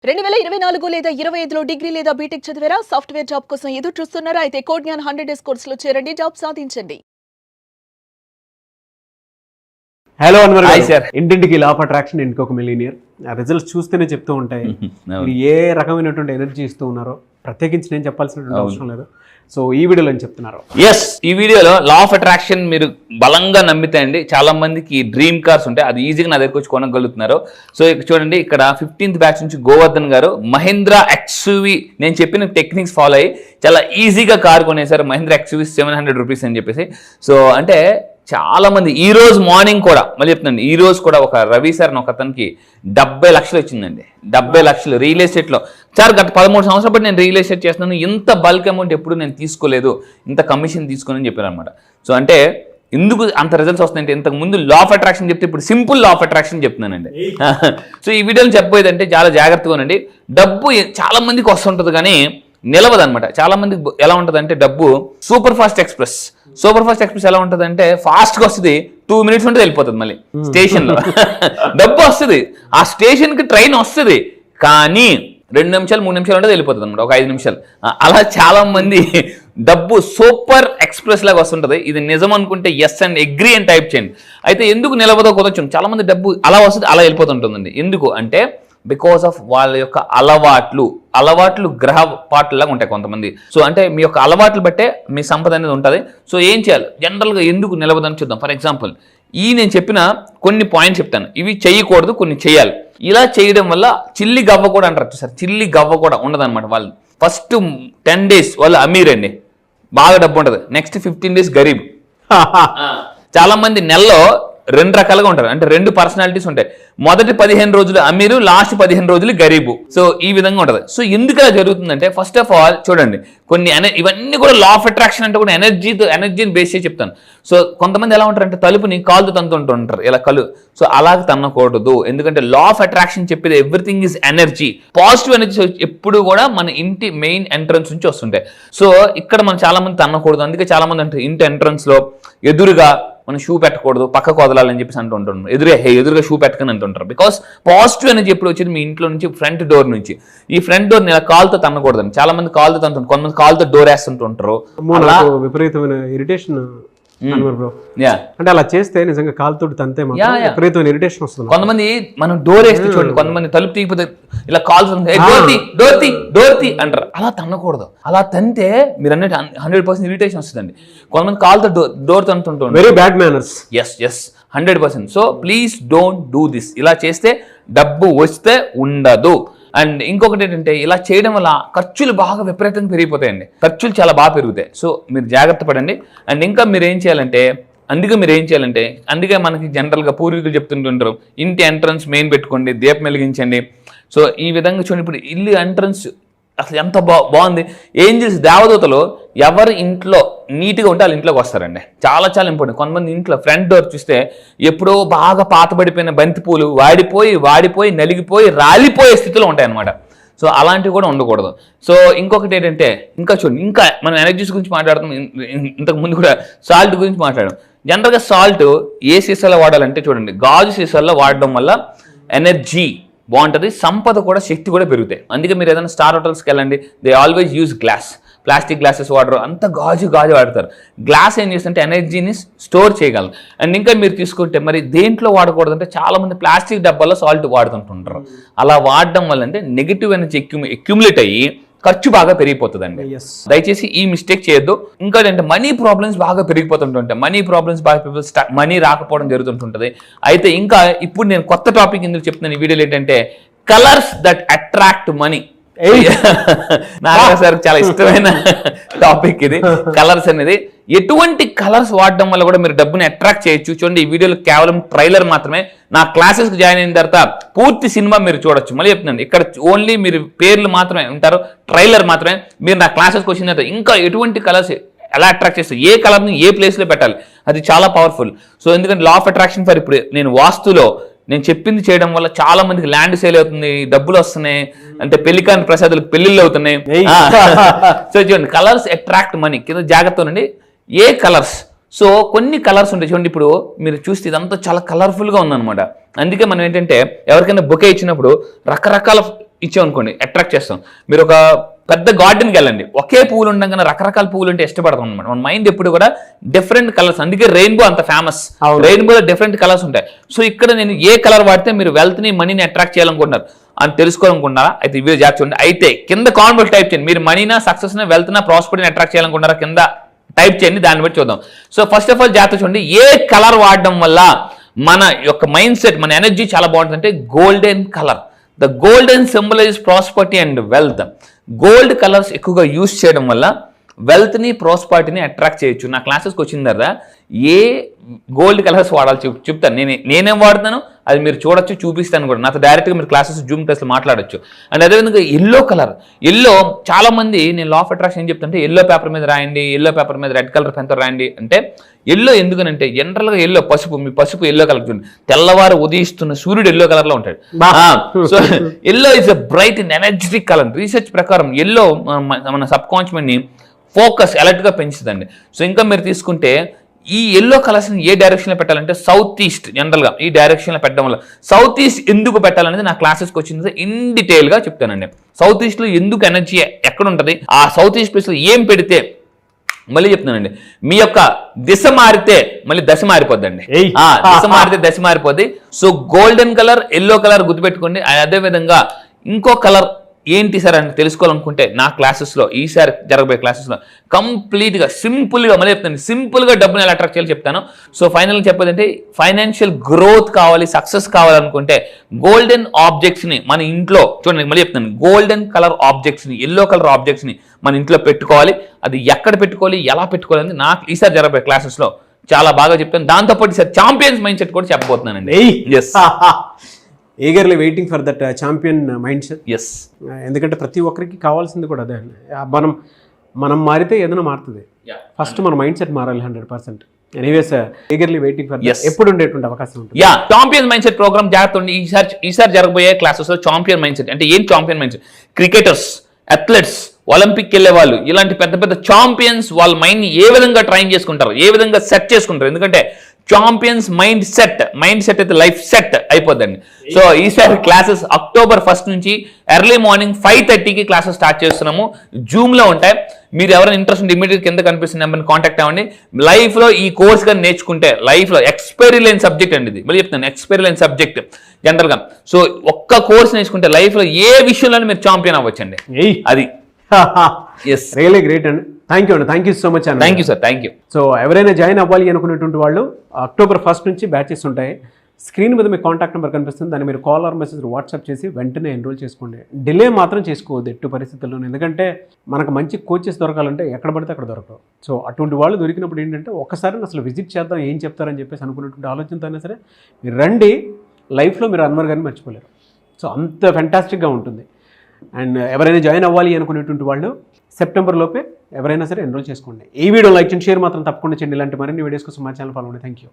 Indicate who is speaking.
Speaker 1: 2024 లేదా 25లో డిగ్రీ లేదా బీటెక్ చదివారా? సాఫ్ట్వేర్ జాబ్ కోసం ఎదురు చూస్తున్నారా? అయితే కోడ్ జ్ఞాన్ 100 డేస్ కోర్సులో చేరండి, జాబ్ సాధించండి.
Speaker 2: Hello Anwar
Speaker 3: hi sir.
Speaker 2: ఇంటింటికి లా ఆఫ్ అట్రాక్షన్ ఇంకొక మిలీనియర్ రిజల్ట్స్ చూస్తేనే చెప్తూ ఉంటాయి మీరు ఏ రకమైనటువంటి ఎనర్జీ ఇస్తూ ఉన్నారో ప్రత్యేకించి నేను చెప్పాల్సినటువంటి అవసరం లేదు. సో ఈ వీడియోలో ఏం చెప్తున్నారు?
Speaker 3: ఈ వీడియోలో లా ఆఫ్ అట్రాక్షన్ మీరు బలంగా నమ్మితే అండి చాలా మందికి డ్రీమ్ కార్స్ ఉంటాయి, అది ఈజీగా నా దగ్గరకు వచ్చి కొనగలుగుతున్నారు. సో ఇక్కడ చూడండి, ఇక్కడ 15th బ్యాచ్ నుంచి గోవర్ధన్ గారు మహీంద్రా ఎక్స్యూవీ నేను చెప్పిన టెక్నిక్స్ ఫాలో అయ్యి చాలా ఈజీగా కార్ కొనేసారు. మహీంద్రా ఎక్స్యూవీ 700 రూపీస్ అని చెప్పేసి. సో అంటే చాలా మంది ఈ రోజు మార్నింగ్ కూడా మళ్ళీ చెప్తున్నాను, ఈ రోజు కూడా ఒక రవి సార్ అని ఒక అతనికి 70 లక్షలు వచ్చిందండి. 70 లక్షలు రియల్ ఎస్టేట్లో. సార్ గత 13 సంవత్సరాల బట్టి నేను రియల్ ఎస్టేట్ చేస్తున్నాను, ఇంత బల్క్ అమౌంట్ ఎప్పుడు నేను తీసుకోలేదు, ఇంత కమిషన్ తీసుకుని చెప్పారు అనమాట. సో అంటే ఎందుకు అంత రిజల్ట్స్ వస్తున్నాయంటే ఇంతకు ముందు లా ఆఫ్ అట్రాక్షన్ చెప్తే ఇప్పుడు సింపుల్ లా ఆఫ్ అట్రాక్షన్ చెప్తున్నానండి. సో ఈ వీడియోలో చెప్పబోయేదంటే చాలా జాగ్రత్తగా ఉండండి. డబ్బు చాలా మందికి వస్తుంటుంది కానీ నిలవదనమాట. చాలా మందికి ఎలా ఉంటుంది అంటే డబ్బు సూపర్ ఫాస్ట్ ఎక్స్ప్రెస్ ఎలా ఉంటుంది అంటే ఫాస్ట్గా వస్తుంది, 2 minutes ఉంటే వెళ్ళిపోతుంది మళ్ళీ స్టేషన్లో. డబ్బు వస్తుంది, ఆ స్టేషన్కి ట్రైన్ వస్తుంది, కానీ 2 నిమిషాలు 3 నిమిషాలు ఉంటుంది వెళ్ళిపోతుంది అనమాట, ఒక 5 నిమిషాలు. అలా చాలా మంది డబ్బు సూపర్ ఎక్స్ప్రెస్ లాగా వస్తుంటుంది. ఇది నిజం అనుకుంటే ఎస్ అండ్ అగ్రీ అని టైప్ చేయండి. అయితే ఎందుకు నిలవదో కుదరచ్చు, చాలా మంది డబ్బు అలా వస్తుంది అలా వెళ్ళిపోతుంటుందండి. ఎందుకు అంటే బికాస్ ఆఫ్ వాళ్ళ యొక్క అలవాట్లు గ్రహ పాటలాగా ఉంటాయి కొంతమంది. సో అంటే మీ యొక్క అలవాట్లు బట్టే మీ సంపద అనేది ఉంటుంది. సో ఏం చేయాలి జనరల్గా ఎందుకు నిలవదని చూద్దాం. ఫర్ ఎగ్జాంపుల్ నేను చెప్పిన కొన్ని పాయింట్స్ చెప్తాను, ఇవి చేయకూడదు, కొన్ని చేయాలి. ఇలా చేయడం వల్ల చిల్లి గవ్వ కూడా అంటారు సార్, చిల్లి గవ్వ కూడా ఉండదన్నమాట. వాళ్ళు ఫస్ట్ 10 days వాళ్ళు అమీర్ అండి, బాగా డబ్బు ఉంటుంది. Next 15 days Garib. చాలా మంది నెలలో 2 రకాలుగా ఉంటారు, అంటే 2 పర్సనాలిటీస్ ఉంటాయి. మొదటి 15 రోజులు అమీరు, లాస్ట్ 15 రోజులు గరీబు. సో ఈ విధంగా ఉంటుంది. సో ఎందుకు అలా జరుగుతుందంటే ఫస్ట్ ఆఫ్ ఆల్ చూడండి, కొన్ని ఇవన్నీ కూడా లా ఆఫ్ అట్రాక్షన్ అంటే కూడా ఎనర్జీని బేస్ చేసి చెప్తాను. సో కొంతమంది ఎలా ఉంటారు అంటే తలుపుని కాలుతో తంతుంటూ ఉంటారు, ఇలా సో అలాగే తన్నకూడదు. ఎందుకంటే లా ఆఫ్ అట్రాక్షన్ చెప్పేది everything is energy. Positive energy ఎప్పుడు కూడా మన ఇంటి మెయిన్ ఎంట్రన్స్ నుంచి వస్తుంటాయి. సో ఇక్కడ మనం చాలా మంది తన్నకూడదు. అందుకే చాలా మంది అంటారు ఇంటి ఎంట్రన్స్ లో ఎదురుగా మనం షూ పెట్టకూడదు, పక్కకు వదలాలని చెప్పేసి అంటుంటారు. ఎదురుగా షూ పెట్టకని అంటుంటారు. బికాస్ పాజిటివ్ ఎనర్జీ ఎప్పుడు వచ్చేది మీ ఇంట్లో నుంచి, ఫ్రంట్ డోర్ నుంచి. ఈ ఫ్రంట్ డోర్ ఇలా కాలుతో తన్నకూడదని చాలా మంది కాలుతో తంటుంటారు, కొంతమంది కాలుతో డోర్ వేస్తుంటుంటారు.
Speaker 2: విపరీతమైన ఇరిటేషన్ అంటే అలా చేస్తే నిజంగా కాలుతోటి తంతే విపరీతమైన ఇరిటేషన్ వస్తుంది.
Speaker 3: కొంతమంది మనం డోర్ వేస్తే చూడండి, కొంతమంది తలుపు తీయకపోతే ఇలా కాలు డోర్ అంటారు. అలా తన్నకూడదు. అలా తంతే మీరు అన్నట్టు 100% ఇరిటేషన్ వస్తుందండి. కొంతమంది కాలుతో డోర్ తంతుంటారు,
Speaker 2: very bad manners.
Speaker 3: Yes 100%. So please don't do this. ఇలా చేస్తే డబ్బు వస్తే ఉండదు. అండ్ ఇంకొకటి ఏంటంటే ఇలా చేయడం వల్ల ఖర్చులు బాగా విపరీతంగా పెరిగిపోతాయండి, ఖర్చులు చాలా బాగా పెరుగుతాయి. సో మీరు జాగ్రత్త పడండి. అండ్ ఇంకా మీరు ఏం చేయాలంటే అందుకే మనకి జనరల్గా పూర్వీకులు చెప్తుంటుంటారు ఇంటి ఎంట్రన్స్ మెయిన్ పెట్టుకోండి, దీపం వెలిగించండి. సో ఈ విధంగా చూడండి, ఇప్పుడు ఇల్లు ఎంట్రన్స్ అసలు ఎంత బాగుంది. ఏంజల్స్ దేవదూతలు ఎవరు ఇంట్లో నీట్గా ఉంటే వాళ్ళ ఇంట్లోకి వస్తారండి. చాలా ఇంపార్టెంట్. కొంతమంది ఇంట్లో ఫ్రంట్ డోర్ చూస్తే ఎప్పుడో బాగా పాతబడిపోయిన బంతిపూలు వాడిపోయి నలిగిపోయి రాలిపోయే స్థితిలో ఉంటాయి అన్నమాట. సో అలాంటివి కూడా ఉండకూడదు. సో ఇంకొకటి ఏంటంటే ఇంకా మనం ఎనర్జీస్ గురించి మాట్లాడుతాం, ఇంతకు ముందు కూడా సాల్ట్ గురించి మాట్లాడాం. జనరల్గా సాల్ట్ ఏ సీసాలో వాడాలంటే చూడండి, గాజు సీసాల్లో వాడడం వల్ల ఎనర్జీ బాగుంటుంది, సంపద కూడా, శక్తి కూడా పెరుగుతాయి. అందుకే మీరు ఏదైనా స్టార్ హోటల్స్కి వెళ్ళండి, they always use glass. Plastic glasses వాడరు, అంత గాజు వాడతారు. గ్లాస్ ఏం చేస్తుంటే ఎనర్జీని స్టోర్ చేయగలరు. అండ్ ఇంకా మీరు తీసుకుంటే మరి దేంట్లో వాడకూడదు అంటే చాలా మంది ప్లాస్టిక్ డబ్బాలో సాల్ట్ వాడుతుంటుంటారు. అలా వాడడం వల్ల అంటే నెగిటివ్ ఎనర్జీ అక్యుములేట్ అయ్యి ఖర్చు బాగా పెరిగిపోతుందండి. దయచేసి ఈ మిస్టేక్ చేయొద్దు. ఇంకా ఏంటంటే మనీ ప్రాబ్లమ్స్ బాగా పెరిగిపోతుంటుంటాయి. మనీ రాకపోవడం జరుగుతుంటుంది. అయితే ఇంకా ఇప్పుడు నేను కొత్త టాపిక్ ఇందుకు చెప్తున్నాను ఈ వీడియోలో ఏంటంటే colours that attract money. Nagaraj sir చాలా ఇష్టమైన టాపిక్ ఇది, కలర్స్ అనేది. ఎటువంటి కలర్స్ వాడడం వల్ల కూడా మీరు డబ్బుని అట్రాక్ట్ చేయొచ్చు. చూడండి, ఈ వీడియోలో కేవలం ట్రైలర్ మాత్రమే. నా క్లాసెస్కి జాయిన్ అయిన తర్వాత పూర్తి సినిమా మీరు చూడొచ్చు. మళ్ళీ చెప్తున్నాను, ఇక్కడ ఓన్లీ మీరు పేర్లు మాత్రమే ఉంటారు, ట్రైలర్ మాత్రమే. మీరు నా క్లాసెస్కి వచ్చిన తర్వాత ఇంకా ఎటువంటి కలర్స్ ఎలా అట్రాక్ట్ చేస్తారు, ఏ కలర్ని ఏ ప్లేస్లో పెట్టాలి, అది చాలా పవర్ఫుల్. సో ఎందుకంటే లా ఆఫ్ అట్రాక్షన్ ఫర్ ఇప్పుడు నేను వాస్తులో నేను చెప్పింది చేయడం వల్ల చాలా మందికి ల్యాండ్ సేల్ అవుతుంది, డబ్బులు వస్తున్నాయి, అంటే పెళ్లికాని ప్రసాదాలకు పెళ్లిళ్ళు అవుతున్నాయి. సో చూడండి, కలర్స్ అట్రాక్ట్ మనీ. కింద జాగ్రత్త ఉండండి. ఏ కలర్స్, సో కొన్ని కలర్స్ ఉంటాయి చూడండి. ఇప్పుడు మీరు చూస్తే ఇదంతా చాలా కలర్ఫుల్గా ఉందన్నమాట. అందుకే మనం ఏంటంటే ఎవరికైనా బొకే ఇచ్చినప్పుడు రకరకాల ఇచ్చామనుకోండి అట్రాక్ట్ చేస్తాం. మీరు ఒక పెద్ద గార్డెన్కి వెళ్ళండి, ఒకే పువ్వులు ఉండగానే రకరకాల పువ్వులు అంటే ఇష్టపడతాం అనమాట. మన మైండ్ ఎప్పుడు కూడా డిఫరెంట్ కలర్స్, అందుకే రెయిన్బో అంత ఫేమస్. రెయిన్బోలో డిఫరెంట్ కలర్స్ ఉంటాయి. సో ఇక్కడ నేను ఏ కలర్ వాడితే మీరు వెల్త్ని మనీని అట్రాక్ట్ చేయాలనుకుంటున్నారు అని తెలుసుకోవాలనుకుంటున్నారా, అయితే ఇవే జాబ్ చూడండి. అయితే కింద కామెంట్ టైప్ చేయండి, మీరు మనీనా సక్సెస్నా వెల్త్నా ప్రాస్పరిటీని అట్రాక్ట్ చేయాలనుకుంటున్నారా కింద టైప్ చేయండి, దాన్ని బట్టి చూద్దాం. సో ఫస్ట్ ఆఫ్ ఆల్ జాగ్రత్త చూడండి, ఏ కలర్ వాడడం వల్ల మన యొక్క మైండ్ సెట్, మన ఎనర్జీ చాలా బాగుంటుంది అంటే golden colour. The golden symbolise prosperity and wealth. Gold colours ఎక్కువగా యూజ్ చేయడం వల్ల వెల్త్ని ప్రాస్పరిటీని అట్రాక్ట్ చేయొచ్చు. నా క్లాసెస్కి వచ్చిన తర్వాత ఏ గోల్డ్ కలర్స్ వాడాలి చెప్తాను. నేనేం వాడుతాను అది మీరు చూడొచ్చు, చూపిస్తాను కూడా. నాతో డైరెక్ట్గా మీరు క్లాసెస్ జూమ్ క్లాస్లో మాట్లాడొచ్చు. అండ్ అదేవిధంగా ఎల్లో కలర్. ఎల్లో చాలా మంది, నేను లా ఆఫ్ అట్రాక్షన్ ఏం చెప్తానంటే ఎల్లో పేపర్ మీద రాయండి, ఎల్లో పేపర్ మీద రెడ్ కలర్ పెన్తో రాయండి అంటే. ఎల్లో ఎందుకనంటే జనరల్గా ఎల్లో పసుపు, మీ పసుపు ఎల్లో కలర్ చూడండి, తెల్లవారు ఉదయిస్తున్న సూర్యుడు ఎల్లో కలర్లో ఉంటాడు. So yellow is a bright and energetic colour. Research ప్రకారం ఎల్లో మన సబ్ కాన్షియస్ని ఫోకస్ అలర్ట్గా పెంచుతుందండి. సో ఇంకా మీరు తీసుకుంటే ఈ ఎల్లో కలర్స్ని ఏ డైరెక్షన్లో పెట్టాలంటే సౌత్ ఈస్ట్, జనరల్గా ఈ డైరెక్షన్లో పెట్టడం వల్ల. సౌత్ ఈస్ట్ ఎందుకు పెట్టాలనేది నా క్లాసెస్కి వచ్చింది ఇన్ డీటెయిల్గా చెప్తానండి. సౌత్ ఈస్ట్లో ఎందుకు ఎనర్జీ ఎక్కడ ఉంటుంది, ఆ సౌత్ ఈస్ట్ ప్లేస్లో ఏం పెడితే, మళ్ళీ చెప్తున్నానండి, మీ యొక్క దిశ మారితే మళ్ళీ దశ మారిపోద్దండి. దిశ మారితే దశ మారిపోద్ది. So golden colour, yellow colour గుర్తుపెట్టుకోండి. అదేవిధంగా ఇంకో కలర్ ఏంటి సార్ అని తెలుసుకోవాలనుకుంటే నా క్లాసెస్లో, ఈసారి జరగబోయే క్లాసెస్లో కంప్లీట్గా సింపుల్గా, మళ్ళీ చెప్తాను, సింపుల్గా డబ్బుని ఎలా అట్రాక్ట్ చేయాలో చెప్తాను. సో ఫైనల్గా చెప్పేదంటే ఫైనాన్షియల్ గ్రోత్ కావాలి, సక్సెస్ కావాలనుకుంటే గోల్డెన్ ఆబ్జెక్ట్స్ని మన ఇంట్లో చూడండి, మళ్ళీ చెప్తాను, గోల్డెన్ కలర్ ఆబ్జెక్ట్స్ని, ఎల్లో కలర్ ఆబ్జెక్ట్స్ని మన ఇంట్లో పెట్టుకోవాలి. అది ఎక్కడ పెట్టుకోవాలి, ఎలా పెట్టుకోవాలి అని నాకు ఈసారి జరగబోయే క్లాసెస్లో చాలా బాగా చెప్తాను. దాంతోపాటు ఈసారి ఛాంపియన్స్ మైండ్ సెట్ కూడా చెప్పబోతున్నానండి. Yes,
Speaker 2: eagerly waiting for that champion mind set.
Speaker 3: Yes,
Speaker 2: ఎందుకంటే ప్రతి ఒక్కరికి కావాల్సింది కూడా అదే అండి. మనం మారితే ఏదైనా మారుతుంది. ఫస్ట్ మన మైండ్ సెట్ మారాలి 100%. ఎనీవేస్ ఈగర్లీ వెయిటింగ్ ఫర్ ఎప్పుడు ఉండేటువంటి అవకాశం ఉంటుంది.
Speaker 3: Yeah, champion mind set programme జాగ్రత్త ఉంది. ఈసారి జరగబోయే క్లాసెస్ లో ఛాంపియన్ మైండ్ సెట్ అంటే ఏం champion mind set, cricketers, athletes, Olympic వెళ్ళే వాళ్ళు, ఇలాంటి పెద్ద పెద్ద ఛాంపియన్స్ వాళ్ళ మైండ్ని ఏ విధంగా ట్రైన్ చేసుకుంటారు, ఏ విధంగా సెట్ చేసుకుంటారు. ఎందుకంటే ఛాంపియన్స్ మైండ్ సెట్ అయితే లైఫ్ సెట్ అయిపోద్దండి. సో ఈసారి క్లాసెస్ October 1st నుంచి ఎర్లీ మార్నింగ్ 5:30కి క్లాసెస్ స్టార్ట్ చేస్తున్నాము. జూమ్లో ఉంటాయి. మీరు ఎవరైనా ఇంట్రెస్ట్ ఉంటే ఇమీడియట్ కింద కనిపిస్తున్న నెంబర్ని కాంటాక్ట్ అవ్వండి. లైఫ్లో ఈ కోర్స్ కానీ నేర్చుకుంటే లైఫ్లో ఎక్స్పైరీ లేని సబ్జెక్ట్ అండి ఇది. మళ్ళీ చెప్తాను, ఎక్స్పైరీ లేని సబ్జెక్ట్ జనరల్గా. సో ఒక్క కోర్స్ నేర్చుకుంటే లైఫ్లో ఏ విషయంలోనే మీరు ఛాంపియన్ అవ్వచ్చండి. అది ఎస్,
Speaker 2: రియలీ గ్రేట్ అండి. థ్యాంక్ యూ అండి, థ్యాంక్ యూ సో మచ్ అండి.
Speaker 3: Thank you sir, thank you.
Speaker 2: So ఎవరైనా జాయిన్ అవ్వాలి అనుకునేటువంటి వాళ్ళు October 1st నుంచి బ్యాచెస్ ఉంటాయి. స్క్రీన్ మీద మీ కాంటాక్ట్ నెంబర్ కనిపిస్తుంది, దాన్ని మీరు కాల్ ఆర్ మెసేజ్ వాట్సాప్ చేసి వెంటనే ఎన్రోల్ చేసుకోండి. డిలే మాత్రం చేసుకోవద్దు ఎట్టి పరిస్థితుల్లో, ఎందుకంటే మనకు మంచి కోచెస్ దొరకాలంటే ఎక్కడ పడితే అక్కడ దొరకవు. సో అటువంటి వాళ్ళు దొరికినప్పుడు ఏంటంటే ఒకసారి అసలు విజిట్ చేద్దాం, ఏం చెప్తారని చెప్పేసి అనుకున్నటువంటి ఆలోచనతో అయినా సరే మీరు రండి. లైఫ్లో మీరు అన్వర్ గారిని మర్చిపోలేరు. సో అంత ఫెంటాస్టిక్గా ఉంటుంది. అండ్ ఎవరైనా జాయిన్ అవ్వాలి అనుకునేటువంటి వాళ్ళు September లోపే ఎవరైనా సరే ఎన్రోల్ చేసుకోండి. ఈ వీడియో లైక్ చేయండి, షేర్ మాత్రం తప్పకుండా చేయండి. ఇలాంటి మరిన్ని వీడియోస్ కోసం మా ఛానల్ ఫాలో అవ్వండి. Thank you.